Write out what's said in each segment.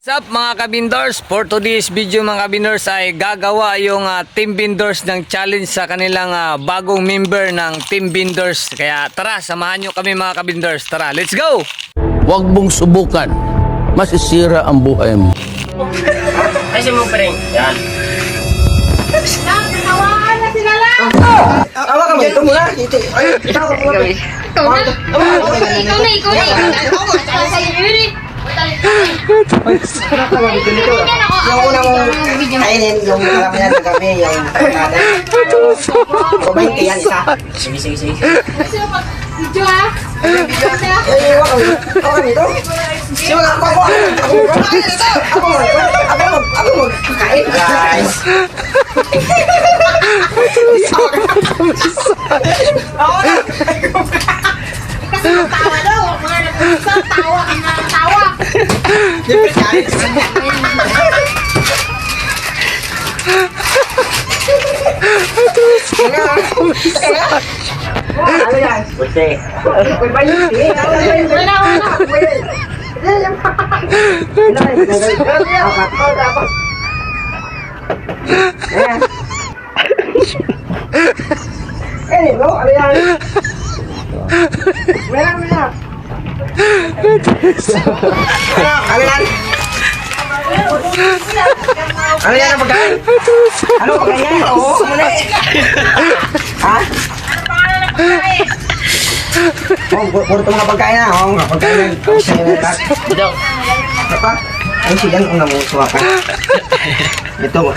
What's up mga kabindors? For today's video mga kabindors ay gagawa yung Team Bindors ng challenge sa kanilang bagong member ng Team Bindors. Kaya tara, samahan nyo kami mga kabindors. Tara, let's go! Huwag mong subukan. Masisira ang buhay mo. Kasi mo pa rin. Yan. Tawahan na sila lang! Awa ka mo. Ito muna. Ikaw na. Ikaw na. Yung unang kainin, yung marami na kami, yung natin. Kumain yan, isa. Sige. Video ha? Iwan ko. Ako nito. Sige, ako mo. Kain, guys. Ako na. Kasi tawa daw. Mga nag-usap, tawa ka na tawa. Siyempre, kain. Ano yan? Puti. Ano yan ang pagkain? Ano pagkain yan? Oo, muna eh. Ha? Puro ito mga pagkain na. Oo, mga pagkain na. Ako sa'yo na lahat. Ano pa? Ano siya yan? Una mo, suwa ka. Ito, ano?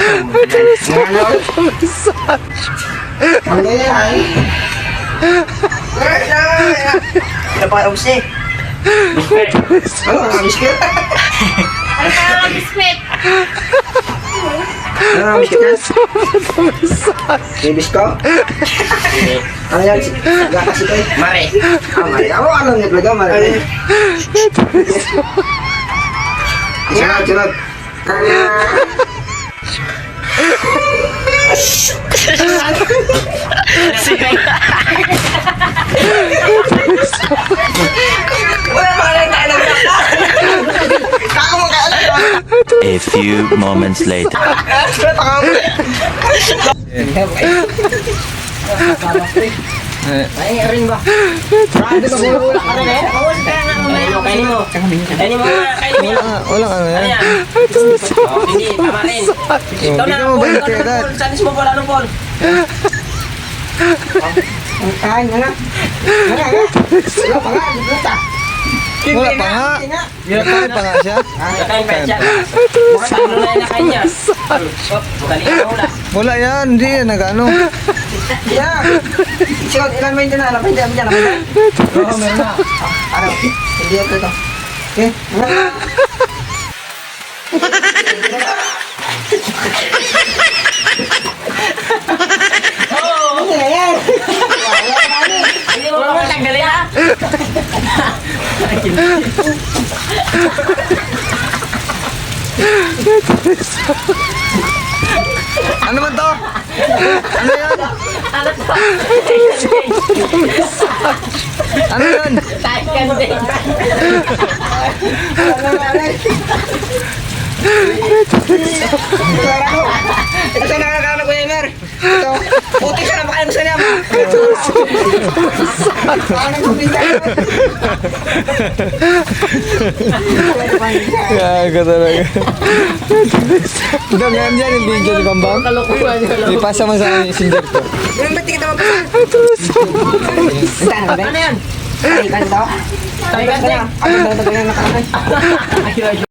Ano yan? Ano pa, Umsi? Biscuit. Ano ang biscuit? Ano pa lang biskwit? Ano ang biscuit yan? Bibis ko? Ano yan? Gakas ito eh. Mare. Mare. Ako ano nga talaga, Mare. Sunod. Wala mga lang tayo ng kako mo ka alam. A few moments later. Ay, rin ba? Brado ka bula ka rin eh. Kainin mo. Walang ano yan. Hindi, tama rin. Ikaw na, Paul. Sanis mo, Paul. Ano, Paul? Kain na nga. Wala pa nga, buta. Wala pa nga. Kain pa nga siya. Kain pa siya. Mukhang talo na yan na kain niya. Bukalin mo wala. Wala yan, hindi yan nag-ano. Yeah. Sigot, ilan mo yung dinala? May dyan, may dyan. Oo, meron na. Ano? Hindi ito. Okay, meron. Hindi na yan. Hindi mo pa tanggalin ha? Ano man to? Ano yan? Ano yan? Ito na nakakala ko Emer. Ito, puti siya na baka gusto niya. Gago talaga. Ganyan dyan yung video ni Bambang. Ipasa mo sa akin yung messenger ko. Yung ba't di kita mapasa? Ano yan? Tayo ka daw? Tayo ka daw? Ako daw na nakalagay.